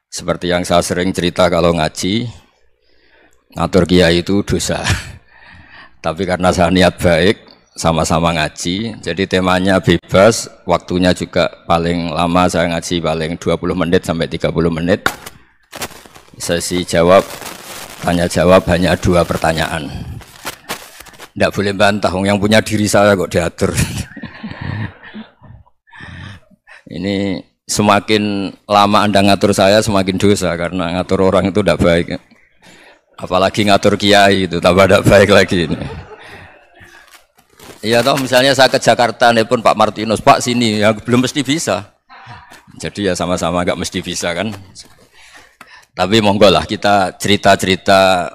Seperti yang saya sering cerita kalau ngaji, ngatur kiai itu dosa. Tapi karena saya niat baik, sama-sama ngaji, jadi temanya bebas, waktunya juga paling lama saya ngaji paling 20 menit sampai 30 menit. Sesi jawab, tanya jawab hanya 2 pertanyaan. Tidak boleh bantah, yang punya diri saya kok diatur. Ini semakin lama Anda ngatur saya semakin dosa, karena ngatur orang itu tidak baik. Apalagi ngatur kiai itu tambah tidak baik lagi ini. Iya toh, misalnya saya ke Jakarta nih pun Pak Martinus, Pak sini, ya belum mesti bisa. Jadi ya sama-sama nggak mesti bisa kan. Tapi monggo lah kita cerita-cerita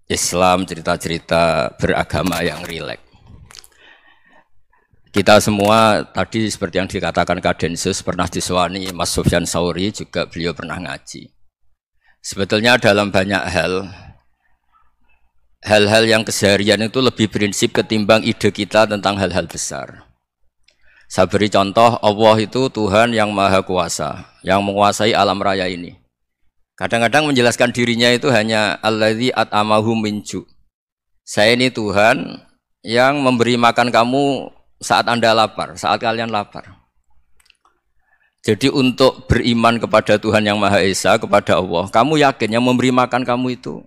Islam, cerita-cerita beragama yang rileks. Kita semua tadi seperti yang dikatakan Kadensus pernah disewani Mas Sufyan Sauri, juga beliau pernah ngaji. Sebetulnya dalam banyak hal-hal yang keseharian itu lebih prinsip ketimbang ide kita tentang hal-hal besar. Saya beri contoh, Allah itu Tuhan yang Maha Kuasa, yang menguasai alam raya ini. Kadang-kadang menjelaskan dirinya itu hanya Alladzi at'amahum min ju'. Saya ini Tuhan yang memberi makan kamu saat Anda lapar, saat kalian lapar. Jadi untuk beriman kepada Tuhan yang Maha Esa, kepada Allah, kamu yakin yang memberi makan kamu itu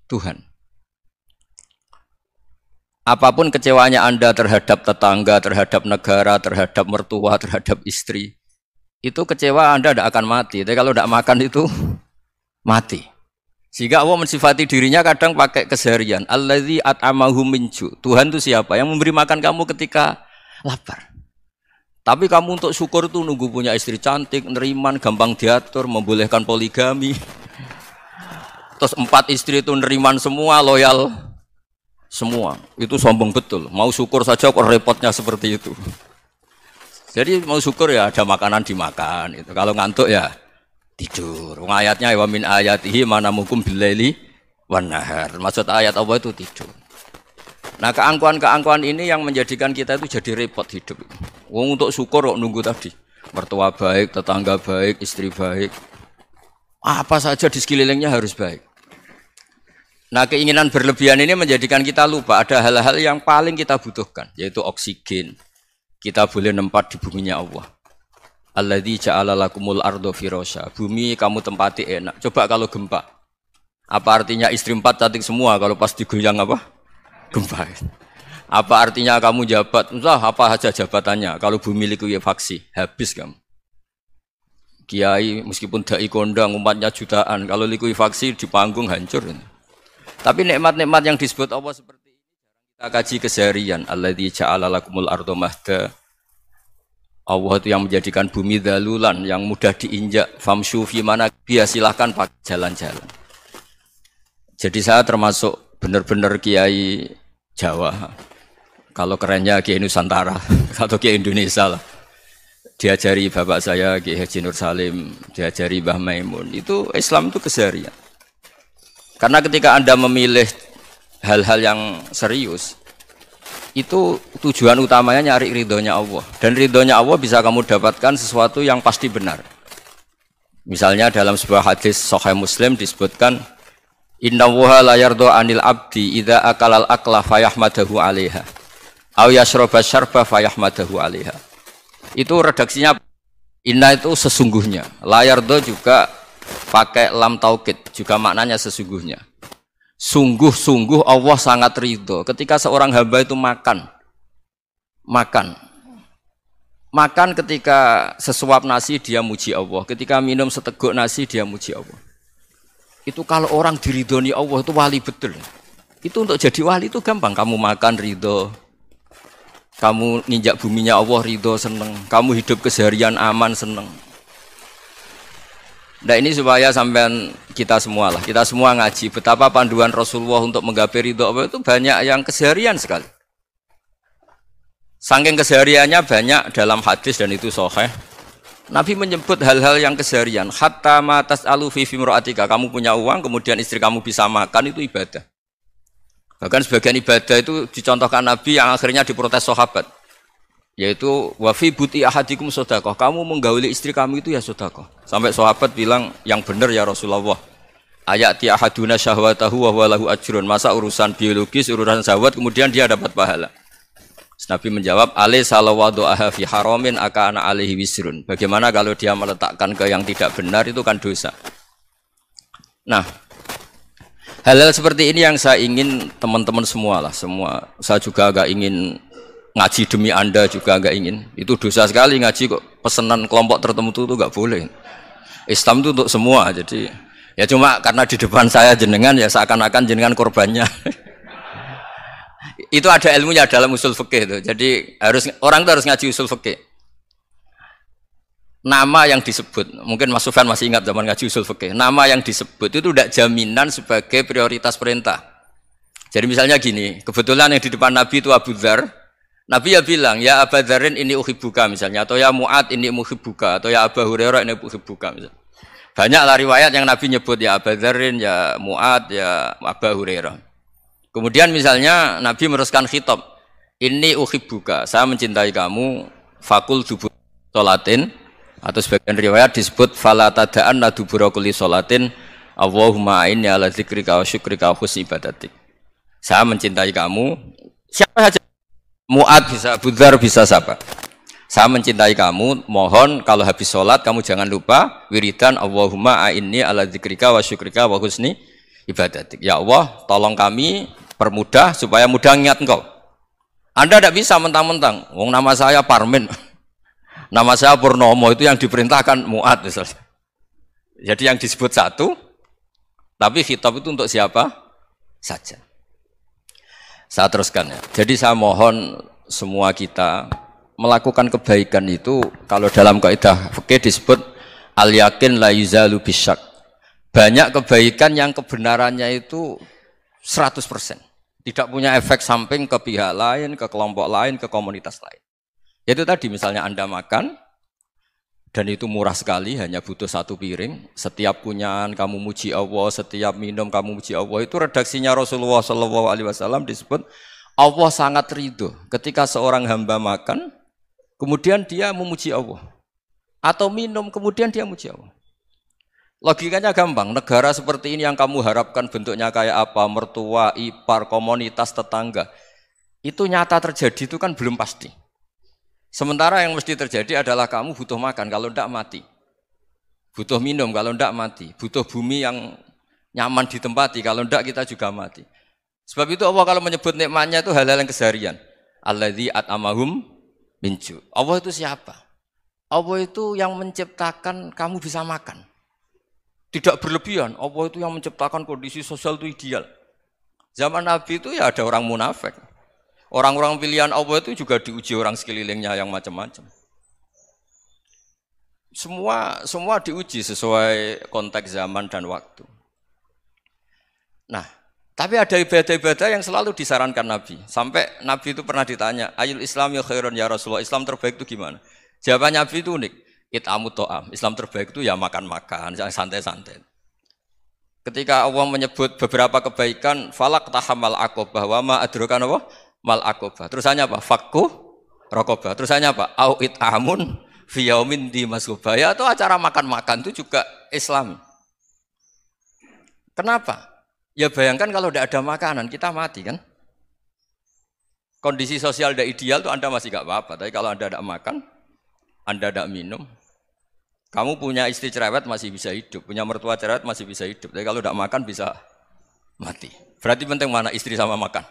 Tuhan. Apapun kecewanya Anda terhadap tetangga, terhadap negara, terhadap mertua, terhadap istri, itu kecewa Anda tidak akan mati. Tapi kalau tidak makan itu mati. Sehingga Allah mensifati dirinya kadang pakai keseharian. Alladzi at'amahum min ju'. Tuhan itu siapa? Yang memberi makan kamu ketika lapar. Tapi kamu untuk syukur itu nunggu punya istri cantik, neriman, gampang diatur, membolehkan poligami. Terus 4 istri itu neriman semua, loyal semua. Itu sombong betul. Mau syukur saja kok repotnya seperti itu. Jadi mau syukur ya ada makanan dimakan. Itu. Kalau ngantuk ya tidur. Ayatnya wa min ayatihi manamukum billaili wan nahar. Maksud ayat Allah itu tidur. Nah, keangkuhan-keangkuhan ini yang menjadikan kita itu jadi repot hidup. Wong untuk syukur kok nunggu tadi. Mertua baik, tetangga baik, istri baik. Apa saja di sekelilingnya harus baik. Nah, keinginan berlebihan ini menjadikan kita lupa ada hal-hal yang paling kita butuhkan, yaitu oksigen. Kita boleh nempat di buminya Allah. Alladzi ja'ala lakumul ardo firasya. Bumi kamu tempati enak. Coba kalau gempa. Apa artinya istri 4 cantik semua kalau pas digoyang apa? Gempa. Apa artinya kamu jabat? Entah apa saja jabatannya. Kalau bumi likuifaksi, habis kamu. Kiai meskipun dai kondang umatnya jutaan, kalau likuifaksi di panggung hancur. Tapi nikmat-nikmat yang disebut Allah seperti ini kita kaji keseharian. Alladzi ja'ala lakumul ardo mahda. Allah itu yang menjadikan bumi dalulan, yang mudah diinjak. Famshu fi mana biya, silahkan pakai jalan-jalan. Jadi saya termasuk benar-benar kiai Jawa. Kalau kerennya kiai Nusantara atau kiai Indonesia lah. Diajari bapak saya Kiai Haji Nur Salim, diajari Mbah Maimun. Itu Islam itu keseharian. Karena ketika Anda memilih hal-hal yang serius, itu tujuan utamanya nyari ridhonya Allah. Dan ridhonya Allah bisa kamu dapatkan sesuatu yang pasti benar. Misalnya dalam sebuah hadis Sahih Muslim disebutkan, Inna wuha la yardo anil abdi idha akalal akla fayahmadahu alaiha aw yashroba syarba fayahmadahu alaiha. Itu redaksinya, inna itu sesungguhnya, la yardo juga pakai lam taukid, juga maknanya sesungguhnya. Sungguh-sungguh Allah sangat ridho ketika seorang hamba itu makan ketika sesuap nasi dia muji Allah, ketika minum seteguk nasi dia muji Allah. Itu kalau orang diridhoni Allah itu wali betul. Itu untuk jadi wali itu gampang. Kamu makan ridho, kamu nginjak buminya Allah ridho, seneng. Kamu hidup keseharian aman, seneng. Nah ini supaya sampean kita semua lah, kita semua ngaji betapa panduan Rasulullah untuk menggapai ridho Allah itu banyak yang keseharian sekali. Saking kesehariannya banyak dalam hadis dan itu sahih. Nabi menyebut hal-hal yang keseharian. Hatta ma tas'alu fi fimra'atika. Kamu punya uang, kemudian istri kamu bisa makan, itu ibadah. Bahkan sebagian ibadah itu dicontohkan Nabi yang akhirnya diprotes sahabat. Yaitu wafi buti ahadikum sodakoh. Kamu menggauli istri kamu itu ya sodakoh. Sampai sahabat bilang yang benar ya Rasulullah. Ayati ahaduna syahwatahu wa huwa lahu ajrun. Masa urusan biologis, urusan syahwat kemudian dia dapat pahala. Nabi menjawab, alai salawadu'aha fi haramin akana alaihi wisrun. Bagaimana kalau dia meletakkan ke yang tidak benar itu kan dosa. Nah, hal-hal seperti ini yang saya ingin teman-teman semua lah, semua. Saya juga agak ingin ngaji demi Anda juga agak ingin. Itu dosa sekali ngaji kok pesanan kelompok tertentu itu enggak boleh. Islam itu untuk semua. Jadi ya cuma karena di depan saya jenengan ya seakan-akan jenengan korbannya. Itu ada ilmunya dalam usul fikih itu. Jadi orang itu harus ngaji usul fikih. Nama yang disebut, mungkin Mas Sufyan masih ingat zaman ngaji usul fikih. Nama yang disebut itu tidak jaminan sebagai prioritas perintah. Jadi misalnya gini, kebetulan yang di depan Nabi itu Abu Dzar. Nabi ya bilang, ya Abu Dzarin ini uhibbuka misalnya, atau ya Mu'ad ini muhibbuka, atau ya Abu Hurairah ini uhibbuka misalnya. Banyaklah riwayat yang Nabi nyebut ya Abu Dzarin, ya Mu'ad, ya Abu Hurairah. Kemudian misalnya Nabi meneruskan khitab, ini uhibbuka, saya mencintai kamu, fakul dubur sholatin, atau sebagian riwayat disebut fala tada'an dubura kulli sholatin, Allahumma inni ala dzikrika wa syukrika wa husni ibadatik. Saya mencintai kamu, siapa saja, Mu'ad bisa, Abu Dzar bisa siapa. Saya mencintai kamu, mohon kalau habis sholat kamu jangan lupa wiridan Allahumma inni ala dzikrika wa syukrika wa husni ibadatik. Ya Allah, tolong kami permudah supaya mudah ingat engkau. Anda tidak bisa mentang-mentang, wong nama saya Parmin, nama saya Purnomo, itu yang diperintahkan Mu'ad misalnya. Jadi yang disebut satu, tapi khitab itu untuk siapa saja. Saya teruskan ya. Jadi saya mohon semua kita melakukan kebaikan itu, kalau dalam kaidah fikih disebut al-yakin la yuzalu bisyak. Banyak kebaikan yang kebenarannya itu 100%. Tidak punya efek samping ke pihak lain, ke kelompok lain, ke komunitas lain. Itu tadi misalnya Anda makan, dan itu murah sekali, hanya butuh satu piring. Setiap kunyahan kamu muji Allah, setiap minum kamu muji Allah. Itu redaksinya Rasulullah SAW disebut, Allah sangat ridho ketika seorang hamba makan, kemudian dia memuji Allah. Atau minum, kemudian dia muji Allah. Logikanya gampang, negara seperti ini yang kamu harapkan bentuknya kayak apa, mertua, ipar, komunitas, tetangga, itu nyata terjadi itu kan belum pasti. Sementara yang mesti terjadi adalah kamu butuh makan, kalau tidak mati. Butuh minum, kalau tidak mati. Butuh bumi yang nyaman ditempati, kalau tidak kita juga mati. Sebab itu Allah kalau menyebut nikmatnya itu hal-hal yang keseharian. Alladzi at'amahum min ju'. Allah itu siapa? Allah itu yang menciptakan kamu bisa makan. Tidak berlebihan, Allah itu yang menciptakan kondisi sosial itu ideal. Zaman Nabi itu ya ada orang munafik. Orang-orang pilihan Allah itu juga diuji orang sekelilingnya yang macam-macam. Semua diuji sesuai konteks zaman dan waktu. Nah, tapi ada ibadah-ibadah yang selalu disarankan Nabi. Sampai Nabi itu pernah ditanya, ayul Islam ya khairun ya Rasulullah, Islam terbaik itu gimana? Jawaban Nabi itu unik. It'amut to'am. Islam terbaik itu ya makan-makan, santai-santai. Ketika Allah menyebut beberapa kebaikan, falak tahamal aqobah, wa ma adrokan apa? Mal aqobah. Terusannya apa? Fakku rokobah. Terusannya apa? Au it'amun fi yaumin di masubah. Ya, itu acara makan-makan itu juga Islam. Kenapa? Ya bayangkan kalau tidak ada makanan, kita mati kan? Kondisi sosial tidak ideal itu Anda masih gak apa-apa. Tapi kalau Anda tidak makan, Anda tidak minum, kamu punya istri cerewet masih bisa hidup, punya mertua cerewet masih bisa hidup. Tapi kalau tidak makan bisa mati. Berarti penting mana istri sama makan?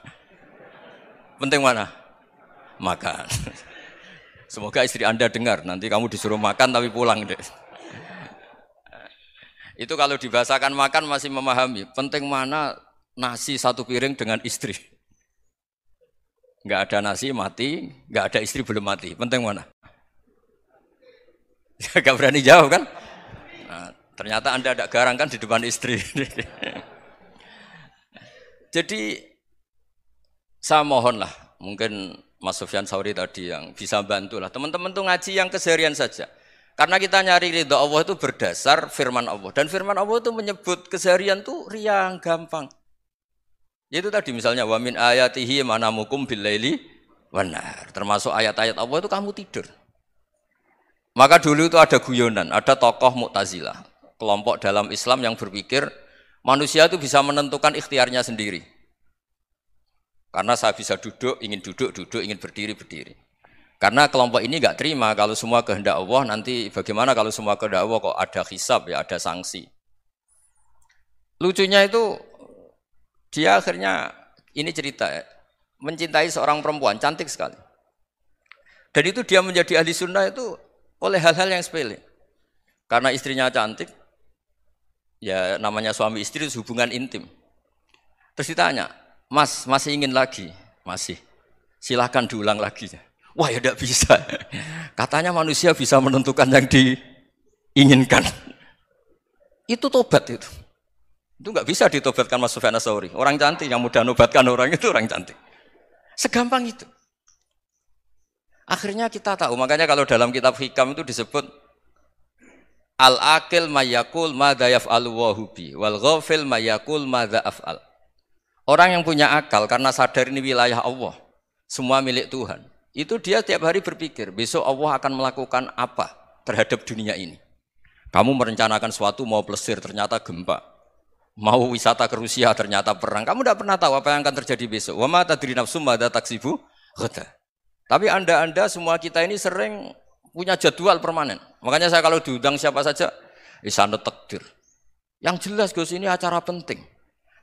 Penting mana? Makan. Semoga istri Anda dengar, nanti kamu disuruh makan tapi pulang deh. Itu kalau dibahasakan makan masih memahami. Penting mana nasi satu piring dengan istri. Enggak ada nasi mati, enggak ada istri belum mati. Penting mana? Gak berani jawab kan? Nah, ternyata Anda ada garang kan di depan istri. Jadi saya mohonlah, mungkin Mas Sufyan Sauri tadi yang bisa bantulah. Teman-teman tuh ngaji yang keseharian saja. Karena kita nyari ridha Allah itu berdasar firman Allah. Dan firman Allah itu menyebut keseharian tuh riang, gampang. Yaitu tadi misalnya wa min ayatihi manamukum bil laili Benar. Termasuk ayat-ayat Allah itu kamu tidur. Maka dulu itu ada guyonan, ada tokoh Mu'tazilah, kelompok dalam Islam yang berpikir manusia itu bisa menentukan ikhtiarnya sendiri. Karena saya bisa duduk, duduk, ingin berdiri, berdiri. Karena kelompok ini nggak terima kalau semua kehendak Allah, nanti bagaimana kalau semua kehendak Allah kok ada hisab, ya ada sanksi. Lucunya itu, dia akhirnya, ini cerita ya, mencintai seorang perempuan, cantik sekali. Dan itu dia menjadi ahli sunnah itu oleh hal-hal yang sepele. Karena istrinya cantik, ya namanya suami istri itu hubungan intim. Terus ditanya, Mas, masih ingin lagi? Masih. Silahkan diulang lagi. Wah ya tidak bisa. Katanya manusia bisa menentukan yang diinginkan. Itu tobat itu. Itu nggak bisa ditobatkan Mas Sufyan Ats-Tsauri. Orang cantik yang mudah nobatkan orang itu orang cantik. Segampang itu. Akhirnya kita tahu, makanya kalau dalam kitab Hikam itu disebut al-aqil mayakul madza yaf'alu wa hubi wal ghafil mayakul madza af'al. Orang yang punya akal karena sadar ini wilayah Allah, semua milik Tuhan. Itu dia tiap hari berpikir, besok Allah akan melakukan apa terhadap dunia ini. Kamu merencanakan suatu mau plesir ternyata gempa. Mau wisata ke Rusia ternyata perang. Kamu tidak pernah tahu apa yang akan terjadi besok. Wa ma tadri nafsum madza taksibu ghadan. Tapi anda semua kita ini sering punya jadwal permanen. Makanya saya kalau diundang siapa saja, isane takdir. Yang jelas Gus ini acara penting.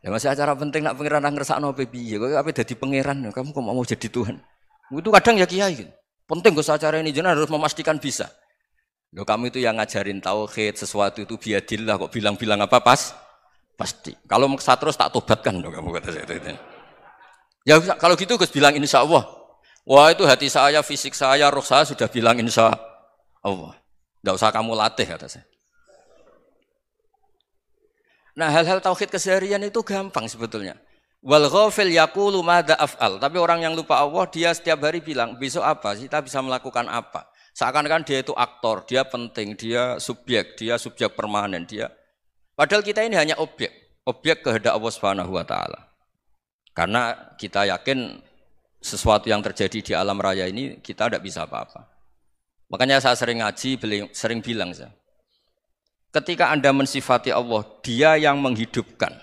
Ya masih acara penting nak pangeran ngersakno apa piye? Kok ape dadi pangeran? Kamu kok mau jadi Tuhan? Itu kadang ya kiai gitu. Penting Gus acara ini jenengan harus memastikan bisa. Loh kamu itu yang ngajarin tauhid, sesuatu itu biadillah kok bilang-bilang apa pasti. Kalau maksa terus tak tobatkan loh kamu kata saya itu. Ya kalau gitu Gus bilang insya Allah. Wah itu hati saya, fisik saya, roh saya sudah bilang insya Allah. Enggak usah kamu latih kata saya. Nah hal-hal tauhid keseharian itu gampang sebetulnya. Wal ghafil yaqulu madza af'al. Tapi orang yang lupa Allah dia setiap hari bilang besok apa? Kita bisa melakukan apa? Seakan-akan dia itu aktor, dia penting, dia subjek permanen, dia. Padahal kita ini hanya objek kehendak Allah Subhanahu wa taala. Karena kita yakin sesuatu yang terjadi di alam raya ini kita tidak bisa apa-apa. Makanya saya sering ngaji, sering bilang saya. Ketika Anda mensifati Allah, Dia yang menghidupkan.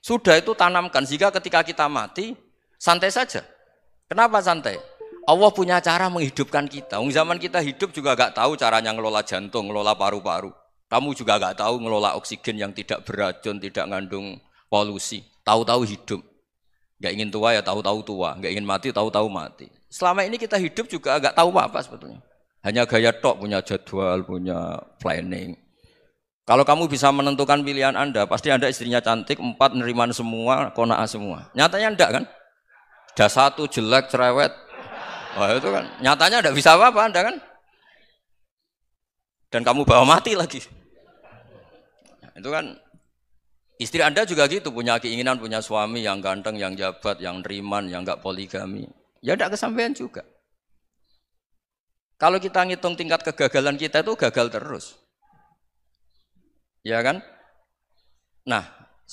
Sudah itu tanamkan sehingga ketika kita mati santai saja. Kenapa santai? Allah punya cara menghidupkan kita. Zaman kita hidup juga gak tahu caranya ngelola jantung, ngelola paru-paru. Kamu juga gak tahu ngelola oksigen yang tidak beracun, tidak ngandung polusi. Tahu-tahu hidup. Gak ingin tua ya tahu-tahu tua, gak ingin mati tahu-tahu mati. Selama ini kita hidup juga gak tahu apa sebetulnya. Hanya gaya tok, punya jadwal, punya planning. Kalau kamu bisa menentukan pilihan Anda, pasti Anda istrinya cantik, 4 neriman semua, kona'ah semua. Nyatanya enggak kan? Ada 1 jelek, cerewet. Wah itu kan, nyatanya enggak bisa apa-apa Anda kan? Dan kamu bawa mati lagi. Itu kan, istri Anda juga gitu, punya keinginan, punya suami yang ganteng, yang jabat, yang neriman, yang enggak poligami. Ya enggak kesampaian juga. Kalau kita ngitung tingkat kegagalan kita itu gagal terus. Ya kan? Nah,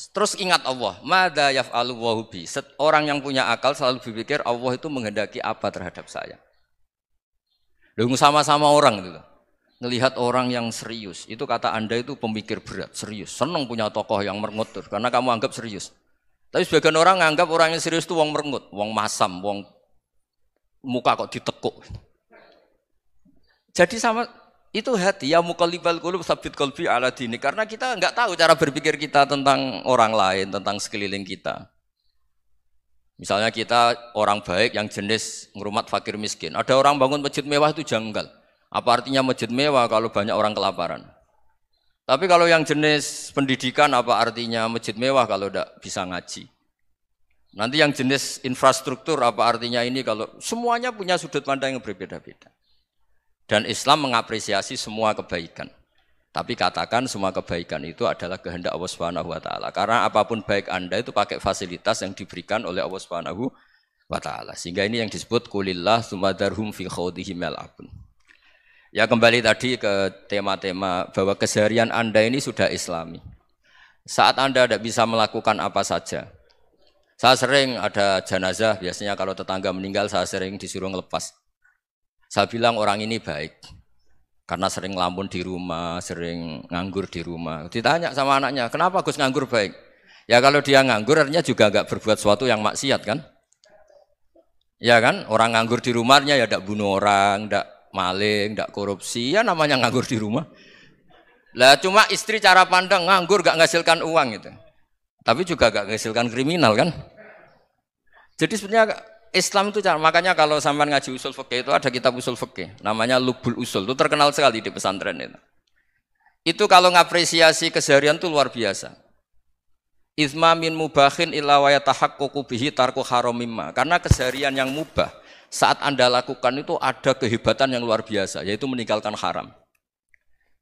terus ingat Allah, madza yaf'alu wa bi. Orang yang punya akal selalu berpikir Allah itu menghendaki apa terhadap saya. Lalu sama-sama orang itu. Ngelihat orang yang serius, itu kata Anda itu pemikir berat, serius. Senang punya tokoh yang merengut karena kamu anggap serius. Tapi sebagian orang nganggap orang yang serius itu wong merengut, wong masam, wong muka kok ditekuk. Jadi sama itu hati ya muqallibal qulub tsabbit qalbi ala dini, karena kita enggak tahu cara berpikir kita tentang orang lain, tentang sekeliling kita. Misalnya kita orang baik yang jenis ngrumat fakir miskin. Ada orang bangun masjid mewah itu janggal. Apa artinya masjid mewah kalau banyak orang kelaparan? Tapi kalau yang jenis pendidikan apa artinya masjid mewah kalau enggak bisa ngaji? Nanti yang jenis infrastruktur apa artinya ini kalau semuanya punya sudut pandang yang berbeda-beda. Dan Islam mengapresiasi semua kebaikan. Tapi katakan semua kebaikan itu adalah kehendak Allah Subhanahu wa taala. Karena apapun baik Anda itu pakai fasilitas yang diberikan oleh Allah Subhanahu wa taala. Sehingga ini yang disebut qulillah tsumadarhum fi khawdihim yal'abun. Ya kembali tadi ke tema-tema bahwa keseharian Anda ini sudah Islami. Saat Anda tidak bisa melakukan apa saja, Saya sering ada jenazah, biasanya kalau tetangga meninggal saya sering disuruh ngelepas. Saya bilang orang ini baik, karena sering ngelamun di rumah, sering nganggur di rumah. Ditanya sama anaknya, kenapa Gus nganggur baik? Ya kalau dia nganggur artinya juga nggak berbuat sesuatu yang maksiat kan? Ya kan, orang nganggur di rumahnya ya ndak bunuh orang, ndak maling, ndak korupsi, ya namanya nganggur di rumah. Lah cuma istri cara pandang nganggur gak menghasilkan uang itu. Tapi juga gak menghasilkan kriminal kan. Jadi sebenarnya Islam itu makanya kalau sampean ngaji usul fikih itu ada kitab usul fikih namanya Lubul Usul, itu terkenal sekali di pesantren itu. Itu kalau ngapresiasi keseharian itu luar biasa. Izma min mubahin illa wa yatahaqqaqu bihi tarku haramimma. Karena keseharian yang mubah saat Anda lakukan itu ada kehebatan yang luar biasa, yaitu meninggalkan haram.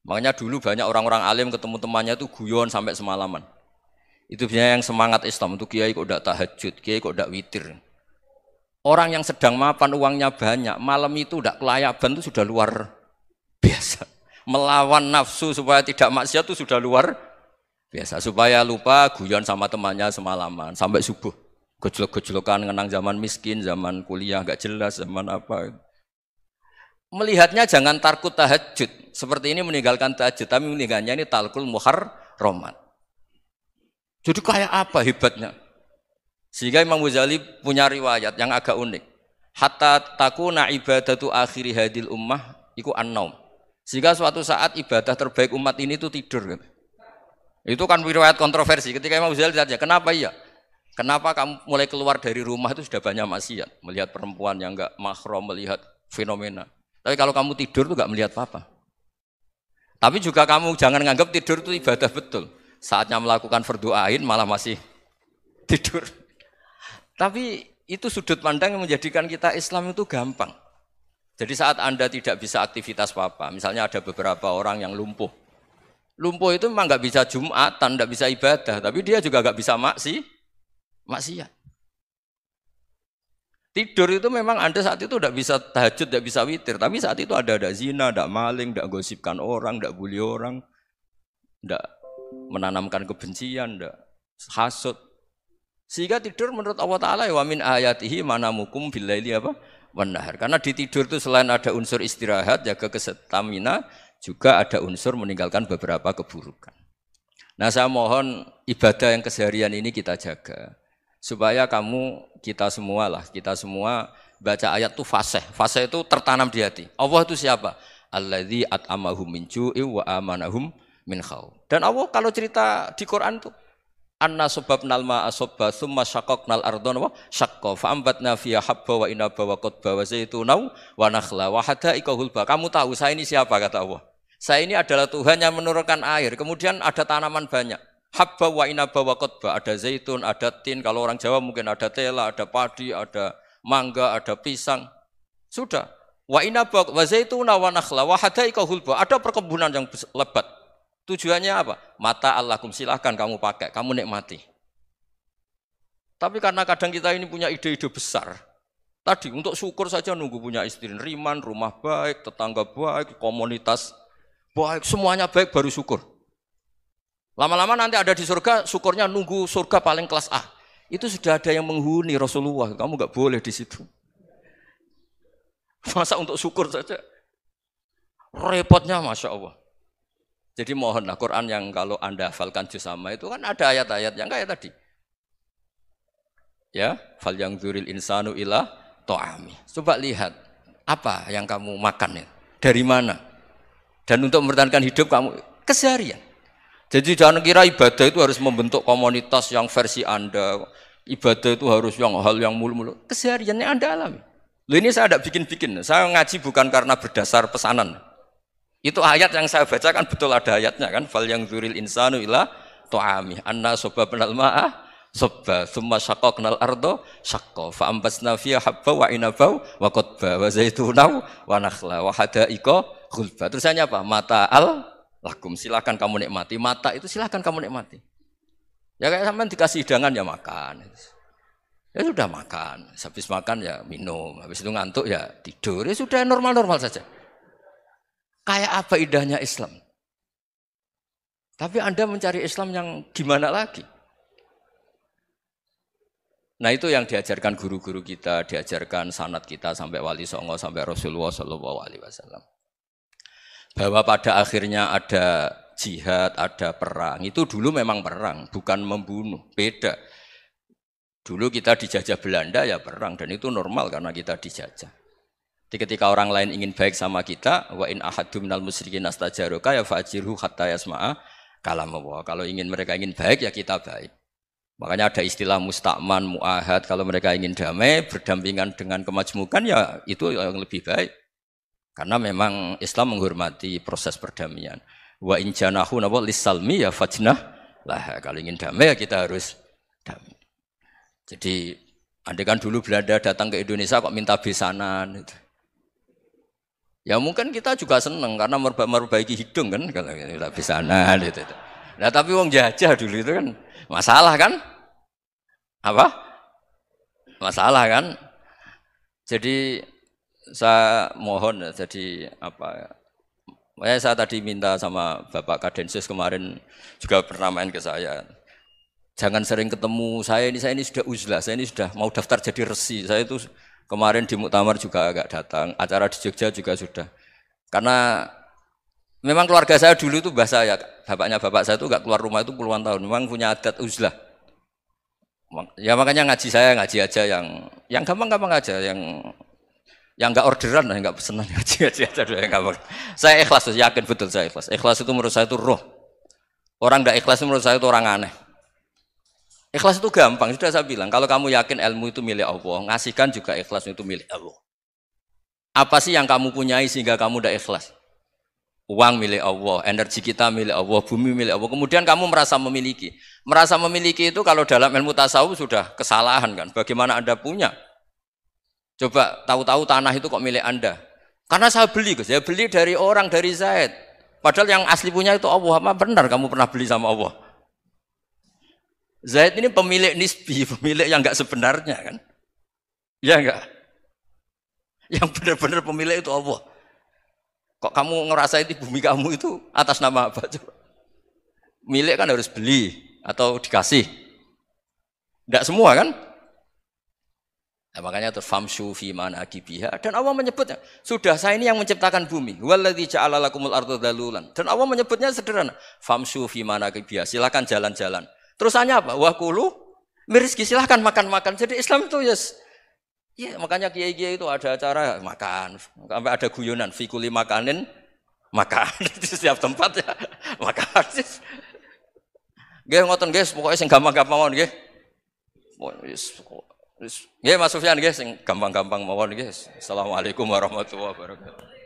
Makanya dulu banyak orang-orang alim ketemu temannya itu guyon sampai semalaman. Itu biasanya yang semangat Islam itu kiai kok tidak tahajud, kiai kok tidak witir. Orang yang sedang mapan uangnya banyak, malam itu tidak kelayaban itu sudah luar biasa. Melawan nafsu supaya tidak maksiat itu sudah luar biasa. Supaya lupa guyon sama temannya semalaman sampai subuh. Gojlok-gojlokan ngenang zaman miskin, zaman kuliah nggak jelas, zaman apa. Melihatnya jangan tarkut tahajud. Seperti ini meninggalkan tahajud, tapi meninggalnya ini talkul muharramat. Jadi kayak apa hebatnya? Sehingga Imam Ghazali punya riwayat yang agak unik. Hatta takuna ibadatu akhiri hadil ummah iku an-naum. Sehingga suatu saat ibadah terbaik umat ini itu tidur. Gitu. Itu kan riwayat kontroversi. Ketika Imam Ghazali ditanya, kenapa iya? Kenapa kamu mulai keluar dari rumah itu sudah banyak maksiat? Melihat perempuan yang enggak mahram, melihat fenomena. Tapi kalau kamu tidur itu enggak melihat apa-apa. Tapi juga kamu jangan nganggap tidur itu ibadah betul. Saatnya melakukan fardu ain malah masih tidur. Tapi itu sudut pandang yang menjadikan kita Islam itu gampang. Jadi saat Anda tidak bisa aktivitas apa-apa, misalnya ada beberapa orang yang lumpuh. Lumpuh itu memang nggak bisa Jumatan, nggak bisa ibadah, tapi dia juga nggak bisa maksiat. Tidur itu memang Anda saat itu tidak bisa tahajud, tidak bisa witir, tapi saat itu ada zina, ada maling, tidak gosipkan orang, tidak bully orang, tidak menanamkan kebencian, tidak hasud. Sehingga tidur menurut Allah Ta'ala wa min ayatihi manamukum billaili apa? Wan-nahar. Karena di tidur itu selain ada unsur istirahat, jaga kestamina, juga ada unsur meninggalkan beberapa keburukan. Nah saya mohon ibadah yang keseharian ini kita jaga. Supaya kita semua baca ayat itu fasih. Fasih itu tertanam di hati. Allah itu siapa? Alladzi at'amahum min ju'i wa amanahum min khauf. Dan Allah kalau cerita di Quran itu anna sababnal ma'a sabba tsumma syaqqaqnal ardha wa syaqqa fa ambatna fiha habba wa inaba wa qadba wa zaituna wa nakhla wa hada'iqa hulba. Kamu tahu saya ini siapa kata Allah? Saya ini adalah Tuhan yang menurunkan air, kemudian ada tanaman banyak. Habba wa inaba wa qadba, ada zaitun, ada tin, kalau orang Jawa mungkin ada tela, ada padi, ada mangga, ada pisang. Sudah. Wa inaba wa zaituna wa nakhla wa hada'iqa hulba. Ada perkebunan yang lebat. Tujuannya apa? Mata Allahkum, silahkan kamu pakai, kamu nikmati. Tapi karena kadang kita ini punya ide-ide besar. Tadi untuk syukur saja nunggu punya istri riman, rumah baik, tetangga baik, komunitas baik, semuanya baik baru syukur. Lama-lama nanti ada di surga, syukurnya nunggu surga paling kelas A. Itu sudah ada yang menghuni Rasulullah, kamu nggak boleh di situ. Masa untuk syukur saja? Repotnya Masya Allah. Jadi mohonlah Quran yang kalau Anda hafalkan juz sama itu kan ada ayat-ayat yang kayak tadi. Ya, fal yang dzuril insanu ila ta'ami. Coba lihat apa yang kamu makan ya? Dari mana? Dan untuk mempertahankan hidup kamu keseharian. Jadi jangan kira ibadah itu harus membentuk komunitas yang versi Anda. Ibadah itu harus yang hal yang mulu-mulu. Kesehariannya Anda alami. Loh ini saya tidak bikin-bikin. Saya ngaji bukan karena berdasar pesanan. Itu ayat yang saya baca kan betul ada ayatnya kan. Fal yang dzuril insanu ila ta'ami. Anna sababnal ma'a sabba tsumma syaqqaqnal arda syaqqa fa ambasna fiha habba wa inaba wa qadba wa zaituna wa nakhla wa hada'iqa ghulba. Terusannya apa? Mata'al lakum, silakan kamu nikmati. Mata itu silakan kamu nikmati. Ya kayak sampean dikasih hidangan ya makan. Ya sudah makan, habis makan ya minum, habis itu ngantuk ya tidur. Ya sudah normal-normal saja. Kayak apa indahnya Islam. Tapi Anda mencari Islam yang gimana lagi? Nah itu yang diajarkan guru-guru kita, diajarkan sanad kita sampai Wali Songo, sampai Rasulullah Shallallahu Alaihi Wasallam. Bahwa pada akhirnya ada jihad, ada perang. Itu dulu memang perang, bukan membunuh. Beda. Dulu kita dijajah Belanda ya perang, dan itu normal karena kita dijajah. Jadi ketika orang lain ingin baik sama kita, wa in ahadum minal musyrikin astajaroka ya fa'jirhu hatta yasma'a kalam Allah. Kalau mereka ingin baik ya kita baik. Makanya ada istilah mustakman, mu'ahad. Kalau mereka ingin damai, berdampingan dengan kemajmukan ya itu yang lebih baik. Karena memang Islam menghormati proses perdamaian. Wa in janahu nawa lisalmi ya fajnah lah. Kalau ingin damai ya kita harus damai. Jadi andai kan dulu Belanda datang ke Indonesia kok minta besanan gitu. Ya mungkin kita juga seneng karena memperbaiki hidung kan kalau kita besanan gitu. Nah tapi wong jajah dulu itu kan masalah kan? Apa? Masalah kan? Jadi saya mohon jadi apa? Saya tadi minta sama Bapak Kadensus kemarin juga pernah main ke saya. Jangan sering ketemu saya ini sudah uzlah, saya ini sudah mau daftar jadi resi. Saya itu kemarin di Muktamar juga agak datang, acara di Jogja juga sudah. Karena memang keluarga saya dulu itu bahasa ya, bapaknya bapak saya itu enggak keluar rumah itu puluhan tahun. Memang punya adat uzlah. Ya makanya ngaji aja yang gampang-gampang aja, yang enggak orderan, enggak pesenan ngaji aja dulu yang gampang. Saya ikhlas, yakin betul saya ikhlas. Ikhlas itu menurut saya itu roh. Orang enggak ikhlas menurut saya itu orang aneh. Ikhlas itu gampang, sudah saya bilang. Kalau kamu yakin ilmu itu milik Allah, ngasihkan juga ikhlas itu milik Allah. Apa sih yang kamu punyai sehingga kamu tidak ikhlas? Uang milik Allah, energi kita milik Allah, bumi milik Allah. Kemudian kamu merasa memiliki. Merasa memiliki itu kalau dalam ilmu tasawuf sudah kesalahan kan. Bagaimana Anda punya? Coba tahu-tahu tanah itu kok milik Anda. Karena saya beli, saya beli dari orang, dari Zaid. Padahal yang asli punya itu Allah. Apa benar kamu pernah beli sama Allah? Zaid ini pemilik nisbi, pemilik yang enggak sebenarnya kan? Ya enggak? Yang benar-benar pemilik itu Allah. Kok kamu ngerasa itu bumi kamu itu atas nama apa coba? Milik kan harus beli atau dikasih. Enggak semua kan? Nah, makanya terus famshu fi manakibiha dan Allah menyebutnya, sudah saya ini yang menciptakan bumi. Waladzi ja'ala lakumul arda dalulan. Dan Allah menyebutnya sederhana, famshu fi manakibiha, silakan jalan-jalan. Terusannya apa? Wa kulu mirizki, silahkan makan-makan. Jadi Islam itu ya makanya kiai-kiai itu ada acara makan, sampai ada guyonan fikuli makanin makan di setiap tempat ya makan. Nggih ngoten guys, pokoknya sing gampang-gampang mawon nggih. Nggih Mas Sufyan nggih sing gampang-gampang mawon nggih. Assalamualaikum warahmatullahi wabarakatuh.